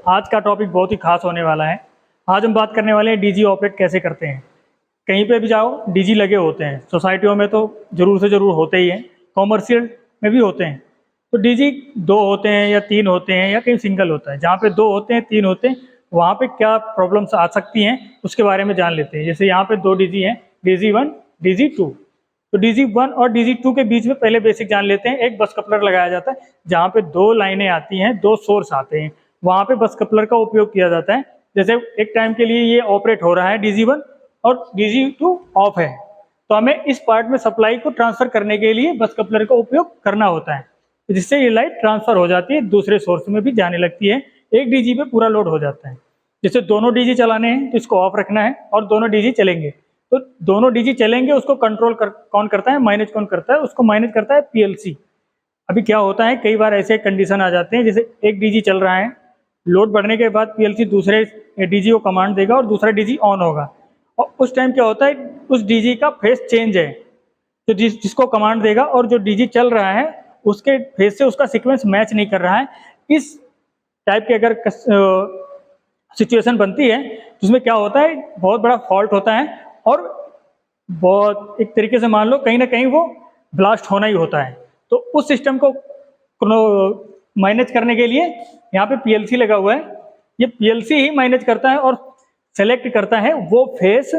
आज का टॉपिक बहुत ही खास होने वाला है। आज हम बात करने वाले हैं डीजी ऑपरेट कैसे करते हैं। कहीं पे भी जाओ डीजी लगे होते हैं, सोसाइटियों में तो ज़रूर से ज़रूर होते ही हैं, कॉमर्शियल में भी होते हैं। तो डीजी 2 होते हैं या 3 होते हैं या कहीं सिंगल होता है। जहाँ पे 2 होते हैं 3 होते हैं वहाँ पे क्या प्रॉब्लम्स आ सकती हैं उसके बारे में जान लेते हैं। जैसे यहाँ पे 2 डीजी हैं, डीजी 1 डीजी 2। तो डीजी 1 और डीजी 2 के बीच में पहले बेसिक जान लेते हैं। एक बस कपलर लगाया जाता है जहाँ पे 2 लाइनें आती हैं, 2 सोर्स आते हैं, वहाँ पे बस कपलर का उपयोग किया जाता है। जैसे एक टाइम के लिए ये ऑपरेट हो रहा है डीजी 1 और डीजी 2 ऑफ है, तो हमें इस पार्ट में सप्लाई को ट्रांसफर करने के लिए बस कपलर का उपयोग करना होता है, जिससे ये लाइट ट्रांसफर हो जाती है, दूसरे सोर्स में भी जाने लगती है, एक डीजी पे पूरा लोड हो जाता है। जैसे दोनों डीजी चलाने हैं तो इसको ऑफ रखना है और दोनों डीजी चलेंगे, तो दोनों डीजी चलेंगे, उसको कंट्रोल कौन करता है, मैनेज कौन करता है, उसको मैनेज करता है पीएलसी। अभी क्या होता है, कई बार ऐसे कंडीशन आ जाते हैं जैसे एक डीजी चल रहा है, लोड बढ़ने के बाद पीएलसी दूसरे डीजी को कमांड देगा और दूसरा डीजी ऑन होगा, और उस टाइम क्या होता है, उस डीजी का फेस चेंज है, तो जिसको कमांड देगा और जो डीजी चल रहा है उसके फेस से उसका सीक्वेंस मैच नहीं कर रहा है। इस टाइप के अगर सिचुएशन बनती है जिसमें क्या होता है, बहुत बड़ा फॉल्ट होता है और बहुत एक तरीके से मान लो कहीं ना कहीं वो ब्लास्ट होना ही होता है। तो उस सिस्टम को मैनेज करने के लिए यहाँ पे पीएलसी लगा हुआ है, ये पीएलसी ही मैनेज करता है और सेलेक्ट करता है वो फेस,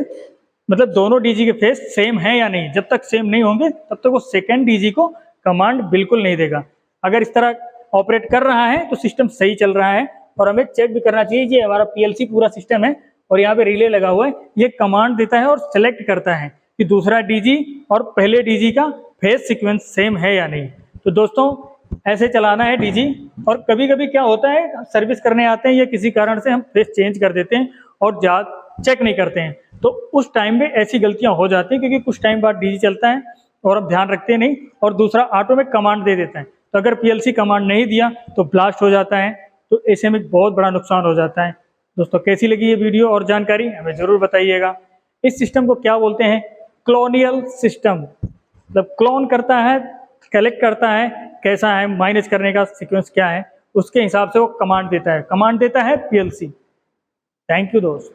मतलब दोनों डीजी के फेस सेम है या नहीं। जब तक सेम नहीं होंगे तब तक वो सेकेंड डीजी को कमांड बिल्कुल नहीं देगा। अगर इस तरह ऑपरेट कर रहा है तो सिस्टम सही चल रहा है, और हमें चेक भी करना चाहिए कि हमारा पीएलसी पूरा सिस्टम है और यहाँ पे रिले लगा हुआ है, ये कमांड देता है और सेलेक्ट करता है कि दूसरा डीजी और पहले डीजी का फेस सीक्वेंस सेम है या नहीं। तो दोस्तों ऐसे चलाना है डीजी। और कभी कभी क्या होता है, सर्विस करने आते हैं या किसी कारण से हम फेस चेंज कर देते हैं और चेक नहीं करते हैं, तो उस टाइम में ऐसी गलतियां हो जाती हैं, क्योंकि कुछ टाइम बाद डीजी चलता है और अब ध्यान रखते नहीं और दूसरा ऑटो में कमांड दे देता है, तो अगर पीएलसी कमांड नहीं दिया तो ब्लास्ट हो जाता है, तो ऐसे में बहुत बड़ा नुकसान हो जाता है। दोस्तों कैसी लगी ये वीडियो और जानकारी हमें ज़रूर बताइएगा। इस सिस्टम को क्या बोलते हैं, क्लोनियल सिस्टम, मतलब क्लोन करता है, कलेक्ट करता है, कैसा है मैनेज करने का सीक्वेंस क्या है, उसके हिसाब से वो कमांड देता है पीएलसी। थैंक यू दोस्त।